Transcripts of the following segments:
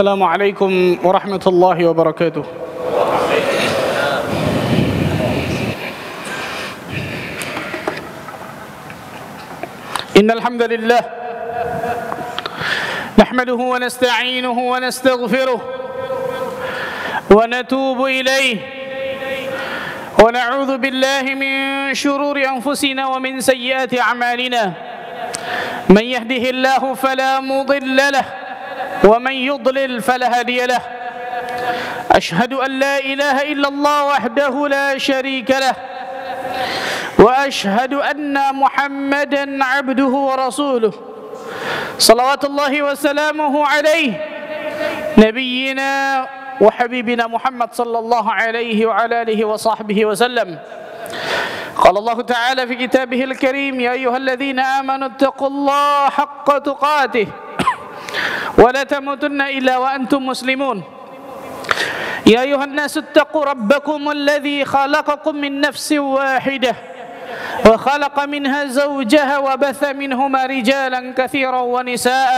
Assalamualaikum warahmatullahi wabarakatuh. Innal hamdalillah nahmaduhu wa nasta'inuhu wa nastaghfiruh wa natubu ilayhi wa na'udzu billahi min shururi anfusina wa min sayyiati a'malina. Man yahdihillahu fala mudilla lahu ومن يضلل فلا هادي له أشهد أن لا إله إلا الله وحده لا شريك له وأشهد أن محمدا عبده ورسوله صلوات الله وسلامه عليه نبينا وحبيبنا محمد صلى الله عليه وعلى آله وصحبه وسلم. قال الله تعالى في كتابه الكريم يا أيها الذين آمنوا اتقوا الله حق تقاته ولا تموتن إلا وأنتم مسلمون. يا أيها الناس اتقوا ربكم الذي خلقكم من نفس واحدة وخلق منها زوجها وبث منهما رجالا كثيرا ونساء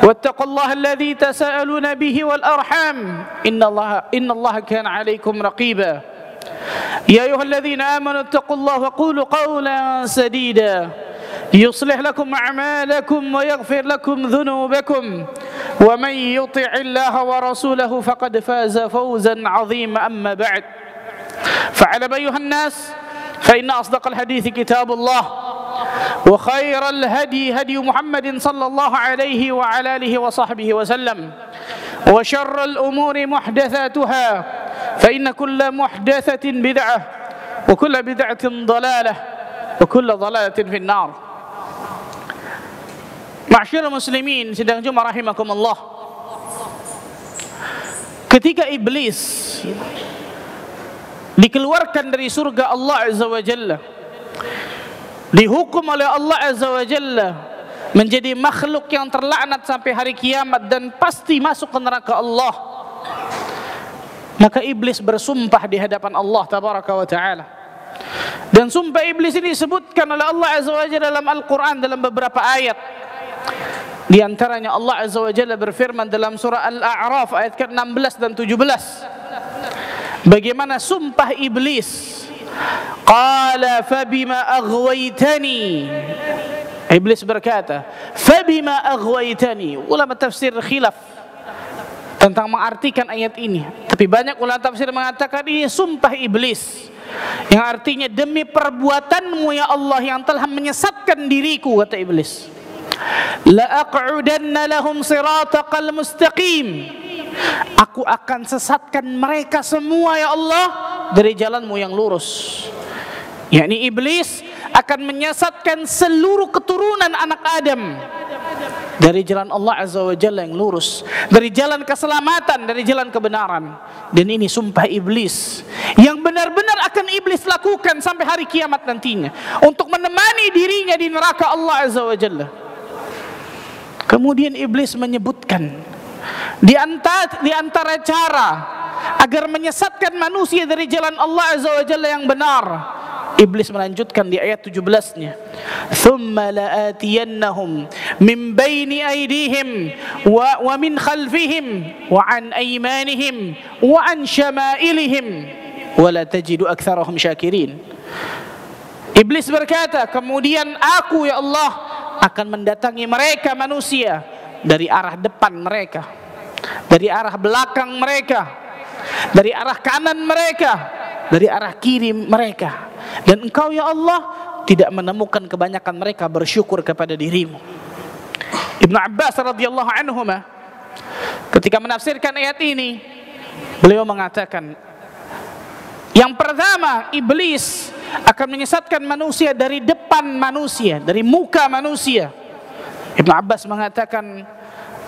واتقوا الله الذي تساءلون به والأرحام إن الله كان عليكم رقيبا. يا أيها الذين آمنوا اتقوا الله وقولوا قولا سديدا يصلح لكم أعمالكم ويغفر لكم ذنوبكم ومن يطع الله ورسوله فقد فاز فوزا عظيما. أما بعد فاعلموا أيها الناس فإن أصدق الحديث كتاب الله وخير الهدي هدي محمد صلى الله عليه وعلى آله وصحبه وسلم وشر الأمور محدثاتها فإن كل محدثة بدعة وكل بدعة ضلالة وكل ضلالة في النار. Ma'asyiral muslimin sidang Jumat rahimakumullah. Ketika iblis dikeluarkan dari surga Allah Azza wa Jalla, dihukum oleh Allah Azza wa Jalla menjadi makhluk yang terlaknat sampai hari kiamat dan pasti masuk ke neraka Allah, maka iblis bersumpah di hadapan Allah tabaraka wa taala. Dan sumpah iblis ini disebutkan oleh Allah Azza wa Jalla dalam Al-Quran dalam beberapa ayat. Di antaranya Allah Azza wa Jalla berfirman dalam surah Al-A'raf ayat ke-16 dan 17. Bagaimana sumpah iblis? Qala fabima aghwaytani. Iblis berkata, fabima aghwaytani. Ulama tafsir khilaf tentang mengartikan ayat ini. Tapi banyak ulama tafsir mengatakan ini sumpah iblis, yang artinya demi perbuatanmu ya Allah yang telah menyesatkan diriku, kata iblis. La aq'udanna lahum siratal mustaqim. Aku akan sesatkan mereka semua ya Allah dari jalanmu yang lurus. Yakni iblis akan menyesatkan seluruh keturunan anak Adam dari jalan Allah Azza wa Jalla yang lurus, dari jalan keselamatan, dari jalan kebenaran. Dan ini sumpah iblis yang benar-benar akan iblis lakukan sampai hari kiamat nantinya untuk menemani dirinya di neraka Allah Azza wa Jalla. Kemudian iblis menyebutkan di antara cara agar menyesatkan manusia dari jalan Allah Azza wa Jalla yang benar, iblis melanjutkan di ayat 17-nya, "Tsumma la'atiyannahum min baini aydihim wa min khalfihim wa an aymanihim wa an syama'ilihim wa la tajidu aktsarahum syakirin." Iblis berkata, kemudian aku ya Allah akan mendatangi mereka manusia dari arah depan mereka, dari arah belakang mereka, dari arah kanan mereka, dari arah kiri mereka. Dan engkau ya Allah tidak menemukan kebanyakan mereka bersyukur kepada dirimu. Ibnu Abbas radhiyallahu anhuma ketika menafsirkan ayat ini, beliau mengatakan, yang pertama, iblis akan menyesatkan manusia dari depan manusia, dari muka manusia. Ibnu Abbas mengatakan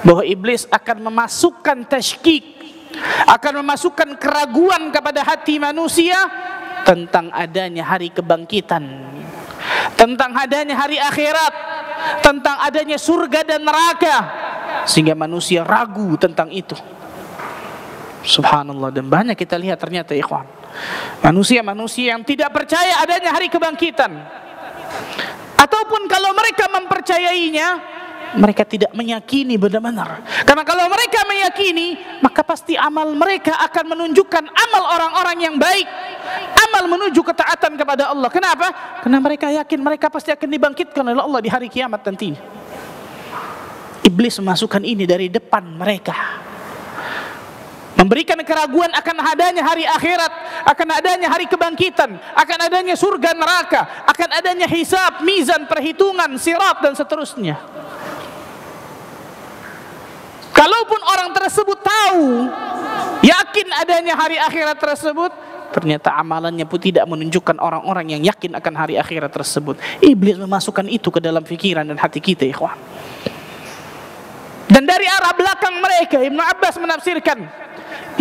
bahwa iblis akan memasukkan tasykik, akan memasukkan keraguan kepada hati manusia tentang adanya hari kebangkitan, tentang adanya hari akhirat, tentang adanya surga dan neraka, sehingga manusia ragu tentang itu. Subhanallah. Dan banyak kita lihat ternyata ikhwan, manusia-manusia yang tidak percaya adanya hari kebangkitan, ataupun kalau mereka mempercayainya, mereka tidak meyakini benar-benar. Karena kalau mereka meyakini yakini, maka pasti amal mereka akan menunjukkan amal orang-orang yang baik, amal menuju ketaatan kepada Allah. Kenapa? Karena mereka yakin mereka pasti akan dibangkitkan oleh Allah di hari kiamat nanti. Iblis memasukkan ini dari depan mereka, memberikan keraguan akan adanya hari akhirat, akan adanya hari kebangkitan, akan adanya surga neraka, akan adanya hisab, mizan, perhitungan, sirat dan seterusnya. Kalaupun orang tersebut tahu, yakin adanya hari akhirat tersebut, ternyata amalannya pun tidak menunjukkan orang-orang yang yakin akan hari akhirat tersebut. Iblis memasukkan itu ke dalam pikiran dan hati kita, ikhwan. Dan dari arah belakang mereka, Ibnu Abbas menafsirkan,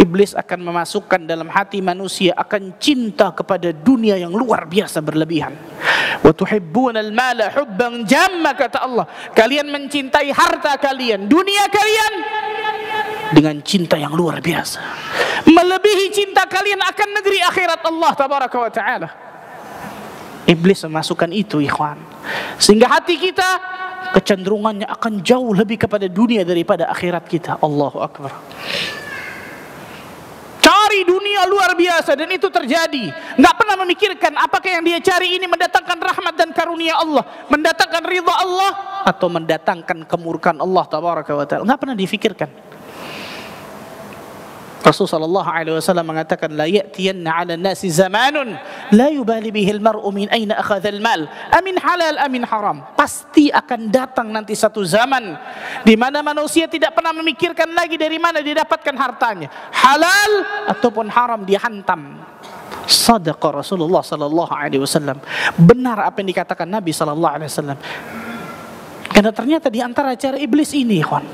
iblis akan memasukkan dalam hati manusia akan cinta kepada dunia yang luar biasa berlebihan. Wa tuhibbunal mala hubban jamma, kata Allah. Kalian mencintai harta kalian, dunia kalian dengan cinta yang luar biasa, melebihi cinta kalian akan negeri akhirat Allah tabaraka wa taala. Iblis memasukkan itu, ikhwan, sehingga hati kita kecenderungannya akan jauh lebih kepada dunia daripada akhirat kita. Allahu akbar. Cari dunia luar biasa, dan itu terjadi. Nggak pernah memikirkan apakah yang dia cari ini mendatangkan rahmat dan karunia Allah, mendatangkan ridha Allah, atau mendatangkan kemurkaan Allah tabaraka wa ta'ala. Nggak pernah difikirkan. Rasulullah sallallahu alaihi wasallam mengatakan, la ya'tiyanna 'ala an-nasi zamanun la yubali bihi al-mar'u min aina akhadha al-mal amin halal amin haram. Pasti akan datang nanti satu zaman di mana manusia tidak pernah memikirkan lagi dari mana didapatkan hartanya, halal ataupun haram, dihantam. Sadaqa Rasulullah sallallahu alaihi wasallam. Benar apa yang dikatakan Nabi sallallahu alaihi wasallam. Karena ternyata di antara cara iblis ini, ikhwan,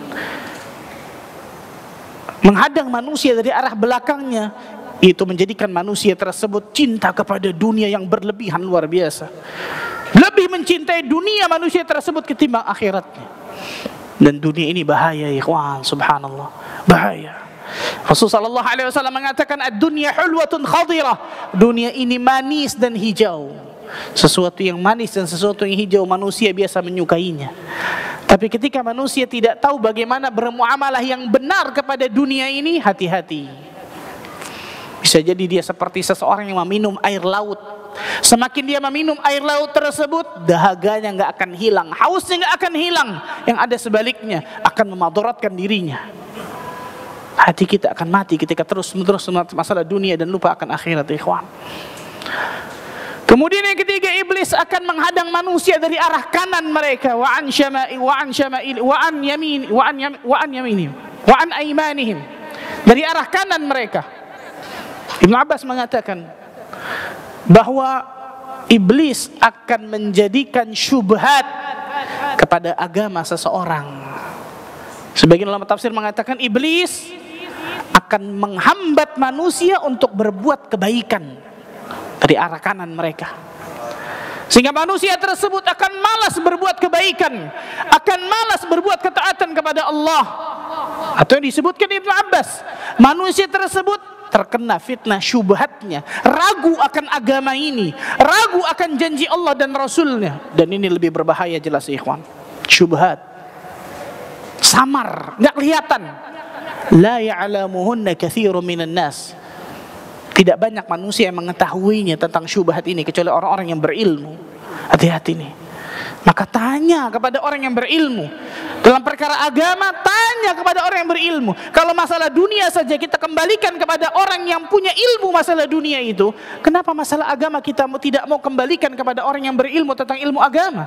menghadang manusia dari arah belakangnya, itu menjadikan manusia tersebut cinta kepada dunia yang berlebihan luar biasa, lebih mencintai dunia manusia tersebut ketimbang akhiratnya. Dan dunia ini bahaya, ikhwan, subhanallah, bahaya. Rasulullah sallallahu alaihi wasallam mengatakan, ad-dunya hulwatun khadirah. Dunia ini manis dan hijau. Sesuatu yang manis dan sesuatu yang hijau manusia biasa menyukainya. Tapi ketika manusia tidak tahu bagaimana bermuamalah yang benar kepada dunia ini, hati-hati. Bisa jadi dia seperti seseorang yang meminum air laut. Semakin dia meminum air laut tersebut, dahaganya nggak akan hilang, hausnya nggak akan hilang. Yang ada sebaliknya, akan memadaratkan dirinya. Hati kita akan mati ketika terus-menerus masalah dunia dan lupa akan akhirat, ikhwan. Kemudian yang ketiga, iblis akan menghadang manusia dari arah kanan mereka, wa an aymanihim, dari arah kanan mereka. Ibnu Abbas mengatakan bahwa iblis akan menjadikan syubhat kepada agama seseorang. Sebagian ulama tafsir mengatakan iblis akan menghambat manusia untuk berbuat kebaikan dari arah kanan mereka, sehingga manusia tersebut akan malas berbuat kebaikan, akan malas berbuat ketaatan kepada Allah. Atau yang disebutkan Ibnu Abbas, manusia tersebut terkena fitnah syubhatnya, ragu akan agama ini, ragu akan janji Allah dan Rasulnya. Dan ini lebih berbahaya jelas, ikhwan. Syubhat samar, nggak kelihatan. La ya'lamuhunna katsirun minan nas. Tidak banyak manusia yang mengetahuinya tentang syubhat ini kecuali orang-orang yang berilmu. Hati-hati nih. Maka tanya kepada orang yang berilmu. Dalam perkara agama, tanya kepada orang yang berilmu. Kalau masalah dunia saja kita kembalikan kepada orang yang punya ilmu masalah dunia itu, kenapa masalah agama kita tidak mau kembalikan kepada orang yang berilmu tentang ilmu agama?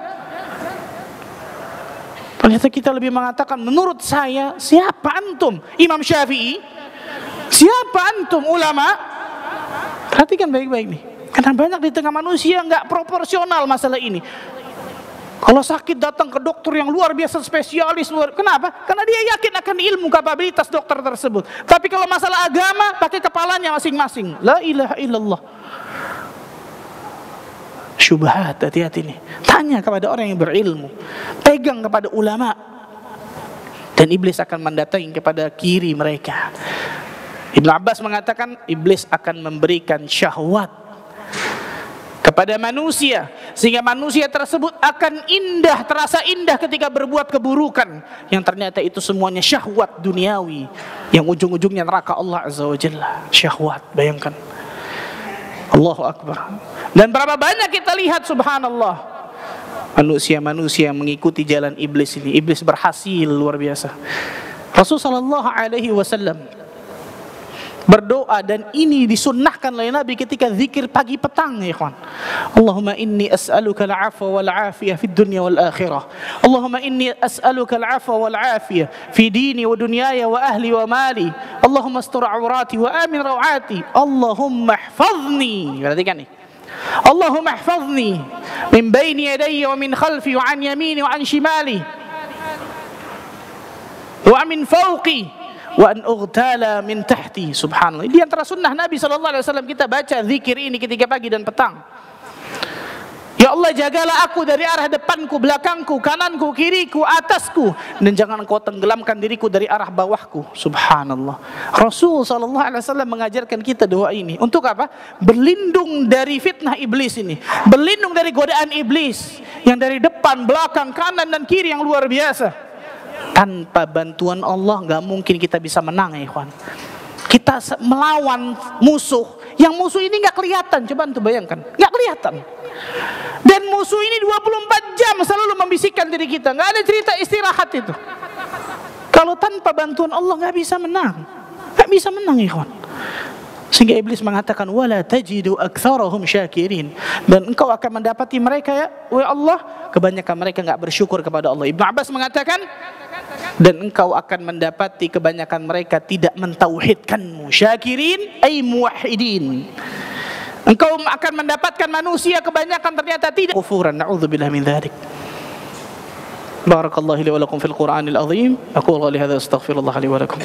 Ternyata kita lebih mengatakan, menurut saya, siapa antum? Imam Syafi'i? Siapa antum? Ulama? Perhatikan baik-baik nih, karena banyak di tengah manusia nggak proporsional masalah ini. Kalau sakit datang ke dokter yang luar biasa spesialis, kenapa? Karena dia yakin akan ilmu kapabilitas dokter tersebut. Tapi kalau masalah agama, pakai kepalanya masing-masing. La ilaha illallah. Syubhat, hati-hati nih. Tanya kepada orang yang berilmu, pegang kepada ulama, dan iblis akan mendatangi kepada kiri mereka. Ibnu Abbas mengatakan iblis akan memberikan syahwat kepada manusia sehingga manusia tersebut akan indah, terasa indah ketika berbuat keburukan yang ternyata itu semuanya syahwat duniawi yang ujung-ujungnya neraka Allah Azza wa Jalla. Syahwat, bayangkan. Allahu Akbar. Dan berapa banyak kita lihat, subhanallah, manusia-manusia yang mengikuti jalan iblis ini. Iblis berhasil luar biasa. Rasulullah sallallahu alaihi wasallam berdoa, dan ini disunnahkan oleh Nabi ketika zikir pagi petang, ya ikhwan. Allahumma inni as'aluka al-'afwa wal 'afiyah fid dunya wal akhirah. Allahumma inni as'aluka al-'afwa wal 'afiyah fi dini wa dunyaya wa ahli wa mali. Allahumma astur 'aurati wa amin rawati. Allahumma ihfazni. Perhatikan nih. Allahumma ihfazni min baini yadayya wa min khalfi wa an yamini wa an shimali wa min fawqi wa an ughtala min tahti. Subhanallah. Di antara sunnah Nabi sallallahu alaihi wasallam kita baca zikir ini ketika pagi dan petang. Ya Allah, jagalah aku dari arah depanku, belakangku, kananku, kiriku, atasku, dan jangan Engkau tenggelamkan diriku dari arah bawahku. Subhanallah. Rasul sallallahu alaihi wasallam mengajarkan kita doa ini untuk apa? Berlindung dari fitnah iblis ini, berlindung dari godaan iblis yang dari depan, belakang, kanan dan kiri yang luar biasa. Tanpa bantuan Allah nggak mungkin kita bisa menang, ya ikhwan. Kita melawan musuh, yang musuh ini nggak kelihatan. Coba antum bayangkan, nggak kelihatan. Dan musuh ini 24 jam selalu membisikkan diri kita. Nggak ada cerita istirahat itu. Kalau tanpa bantuan Allah nggak bisa menang, nggak bisa menang, ya ikhwan. Sehingga iblis mengatakan, wala tajidu aktsarahum syakirin, dan engkau akan mendapati mereka, ya Allah, kebanyakan mereka enggak bersyukur kepada Allah. Ibnu Abbas mengatakan, dan engkau akan mendapati kebanyakan mereka tidak mentauhidkanmu. Syakirin ay muwahhidin. Engkau akan mendapatkan manusia kebanyakan ternyata tidak kufuran. Na'udzubillah min dzalik. Barakallahu li wa lakum fil Qur'anil azim. Aqulu qouli hadza astaghfirullah li wa lakum.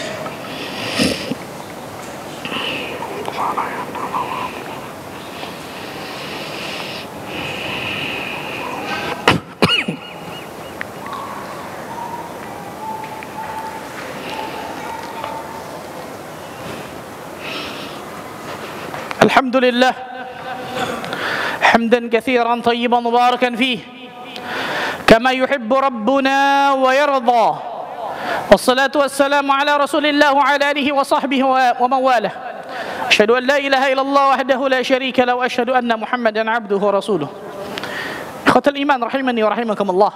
Alhamdulillah hamdan katsiran tayyiban mubarakan fih kama yuhibbu rabbuna wa yarda. Wassalatu wassalamu ala Rasulillah wa ala alihi wa sahbihi wa mawalah. Asyhadu an la ilaha illallah wahdahu la syarika lahu wa asyhadu anna Muhammadan abduhu wa rasuluh. Ikhwatal iman rahimani wa rahimakumullah.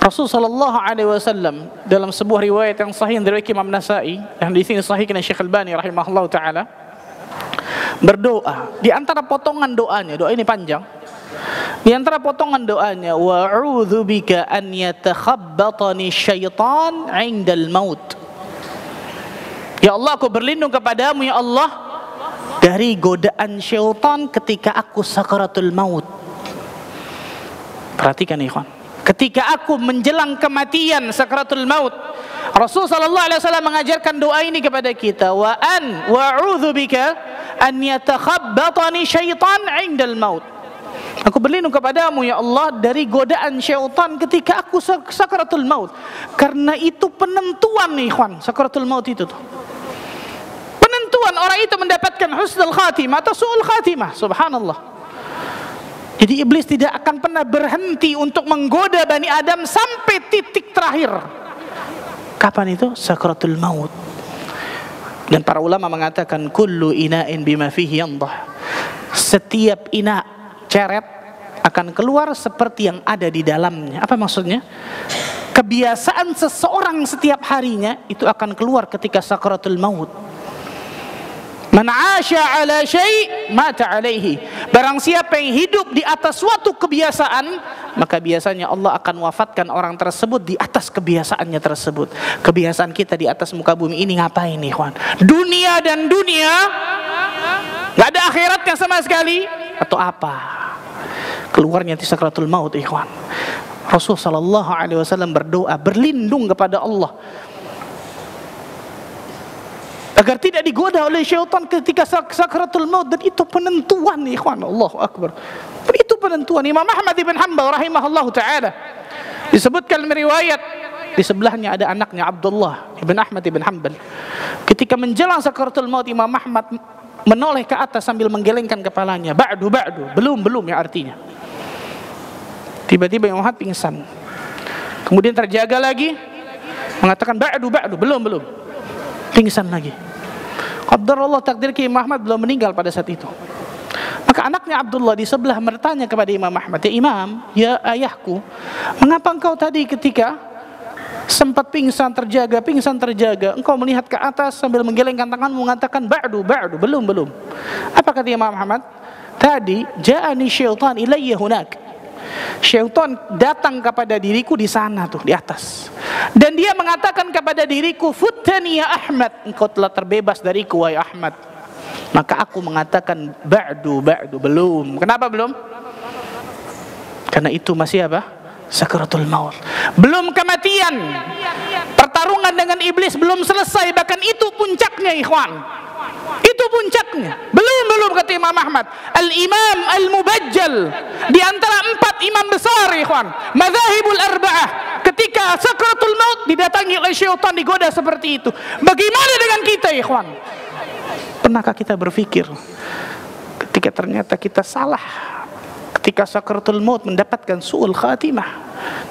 Rasul sallallahu alaihi wasallam dalam sebuah riwayat yang sahih dari Imam Nasa'i, dan di sini sahihkan Syekh Albani rahimahullahu taala, berdoa. Di antara potongan doanya, doa ini panjang. Di antara potongan doanya, wa'udzu bika an yatakhabbatani syaitan 'indal maut. Ya Allah, aku berlindung kepadamu ya Allah dari godaan syaitan ketika aku sakaratul maut. Perhatikan ikhwan. Ketika aku menjelang kematian, sakaratul maut, Rasul sallallahu alaihi wasallam mengajarkan doa ini kepada kita, wa'udzu bika an yatakhabbatani syaitan 'indal maut. Aku berlindung kepadamu ya Allah dari godaan syaitan ketika aku sakaratul maut. Karena itu penentuan nih ikhwan, sakaratul maut itu tuh. Penentuan orang itu mendapatkan husnul khatimah atau su'ul khatimah. Subhanallah. Jadi iblis tidak akan pernah berhenti untuk menggoda Bani Adam sampai titik terakhir. Kapan itu? Sakaratul maut. Dan para ulama mengatakan, kullu ina'in bima fihi yandah. Setiap ina, ceret, akan keluar seperti yang ada di dalamnya. Apa maksudnya? Kebiasaan seseorang setiap harinya itu akan keluar ketika sakaratul maut. Man 'asha 'ala syai' mata 'alaihi. Barang siapa yang hidup di atas suatu kebiasaan, maka biasanya Allah akan wafatkan orang tersebut di atas kebiasaannya tersebut. Kebiasaan kita di atas muka bumi ini ngapain nih, ikhwan? Dunia dan dunia, enggak ada akhiratnya sama sekali, atau apa? Keluarnya di sakratul maut, ikhwan. Rasul sallallahu alaihi wasallam berdoa berlindung kepada Allah agar tidak digoda oleh syaitan ketika sakratul maut. Dan itu penentuan, ikhwan. Allahu akbar. Itu penentuan. Imam Ahmad ibn Hanbal rahimahullahu taala, disebutkan riwayat, di sebelahnya ada anaknya Abdullah ibn Ahmad ibn Hanbal. Ketika menjelang sakratul maut, Imam Ahmad menoleh ke atas sambil menggelengkan kepalanya. Ba'du, belum ya artinya. Tiba-tiba Imam Ahmad pingsan. Kemudian terjaga lagi, mengatakan ba'du, belum. Pingsan lagi. Qadarullah takdir Imam Ahmad belum meninggal pada saat itu. Maka anaknya Abdullah di sebelah bertanya kepada Imam Ahmad, "Ya Imam, ya ayahku, mengapa engkau tadi ketika sempat pingsan terjaga, engkau melihat ke atas sambil menggelengkan tanganmu mengatakan ba'du, belum." Apa kata Imam Ahmad? "Tadi ja'ani syaitan ilayya hunak." Syaitan datang kepada diriku di sana tuh, di atas. Dan dia mengatakan kepada diriku, "Futtani ya Ahmad, engkau telah terbebas dariku wahai Ahmad." Maka aku mengatakan ba'du, belum. Kenapa belum? Karena itu masih apa? Sakaratul maut. Belum kematian. Pertarungan dengan iblis belum selesai, bahkan itu puncaknya, ikhwan. Itu puncaknya. Belum kata Imam Ahmad. Al-Imam Al-Mubajjal, di antara 4 imam besar, ikhwan, Madzhabul Arba'ah, ketika sakaratul maut didatangi oleh syaitan, digoda seperti itu. Bagaimana dengan kita, ikhwan? Pernahkah kita berpikir ketika ternyata kita salah, ketika sakaratul maut mendapatkan su'ul khatimah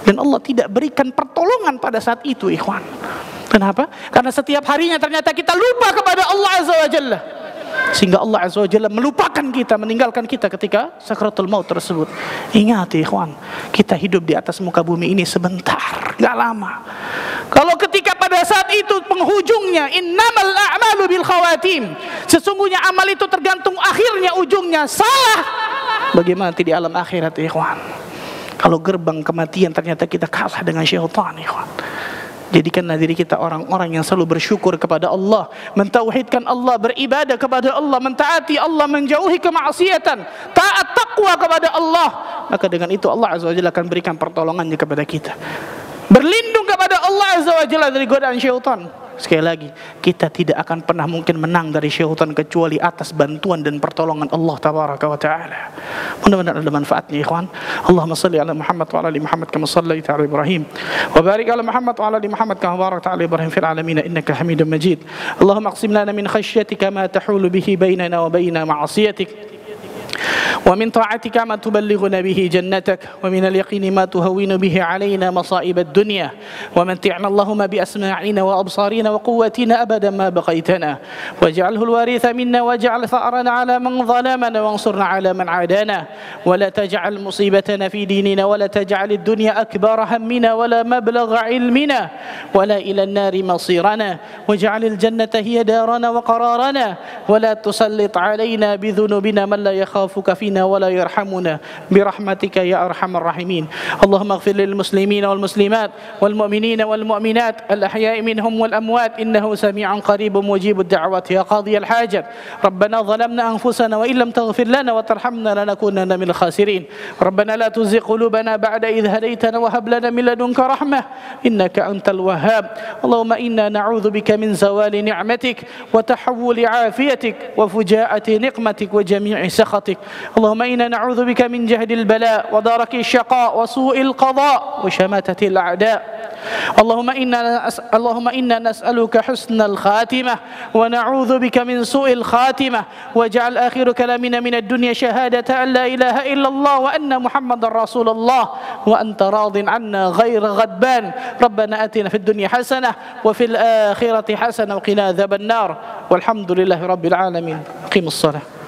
dan Allah tidak berikan pertolongan pada saat itu, ikhwan? Kenapa? Karena setiap harinya ternyata kita lupa kepada Allah Azza wa Jalla, sehingga Allah Azza wa Jalla melupakan kita, meninggalkan kita ketika sakaratul maut tersebut. Ingat, ikhwan, kita hidup di atas muka bumi ini sebentar, gak lama. Kalau ketika pada saat itu penghujungnya, innamal a'malu bil khawatim, sesungguhnya amal itu tergantung akhirnya, ujungnya, salah, bagaimana di alam akhirat, ikhwan? Kalau gerbang kematian ternyata kita kalah dengan syaitan, ikhwan. Jadikanlah diri kita orang-orang yang selalu bersyukur kepada Allah, mentauhidkan Allah, beribadah kepada Allah, mentaati Allah, menjauhi kemaksiatan, taat takwa kepada Allah. Maka dengan itu Allah Azza wa Jalla akan berikan pertolongannya kepada kita. Berlindung kepada Allah Azza wa Jalla dari godaan syaitan. Sekali lagi, kita tidak akan pernah mungkin menang dari syaitan kecuali atas bantuan dan pertolongan Allah Tabaraka wa Ta'ala. Mudah-mudahan ada manfaatnya, ikhwan. Allahumma salli ala Muhammad wa ala ali Muhammad kama sallaita ala Ibrahim wa barik ala Muhammad wa ala ali Muhammad kama barakta ala Ibrahim fil alamin innaka Hamidum Majid. Allahumma aqsim lana min khashyatika ma tahulu bihi bainana wa baina ma'asiyatik, ومن طاعتك ما تبلغنا به جنتك, ومن اليقين ما تهون به علينا مصائب الدنيا, ومتعنا اللهم بأسماعنا وأبصارنا وقواتنا أبدا ما بقيتنا, واجعله الوارث منا, واجعل ثأرنا على من ظلمنا, وانصرنا على من عادانا, ولا تجعل مصيبتنا في ديننا, ولا تجعل الدنيا أكبر همنا ولا مبلغ علمنا, ولا إلى النار مصيرنا, واجعل الجنة هي دارنا وقرارنا, ولا تسلط علينا بذنوبنا من لا يخافك فينا ولا يرحمنا برحمتك يا أرحم الراحمين. اللهم اغفر للمسلمين والمسلمات والمؤمنين والمؤمنات الأحياء منهم والأموات إنه سميع قريب مجيب الدعوات يا قاضي الحاجات. ربنا ظلمنا أنفسنا وإن لم تغفر لنا وترحمنا لنكونن من الخاسرين. ربنا لا تزغ قلوبنا بعد إذ هديتنا وهب لنا من لدنك رحمة إنك أنت الوهاب. اللهم إنا نعوذ بك من زوال نعمتك وتحول عافيتك وفجاءة نقمتك وجميع سخطك. اللهم إنا نعوذ بك من جهد البلاء ودرك الشقاء وسوء القضاء وشماتة الأعداء. اللهم إنا نسألك حسن الخاتمة ونعوذ بك من سوء الخاتمة, واجعل آخر كلامنا من الدنيا شهادة أن لا إله إلا الله وأن محمد رسول الله وأنت راض عنا غير غضبان. ربنا آتنا في الدنيا حسنة وفي الآخرة حسنة وقنا عذاب النار والحمد لله رب العالمين. قيموا الصلاة.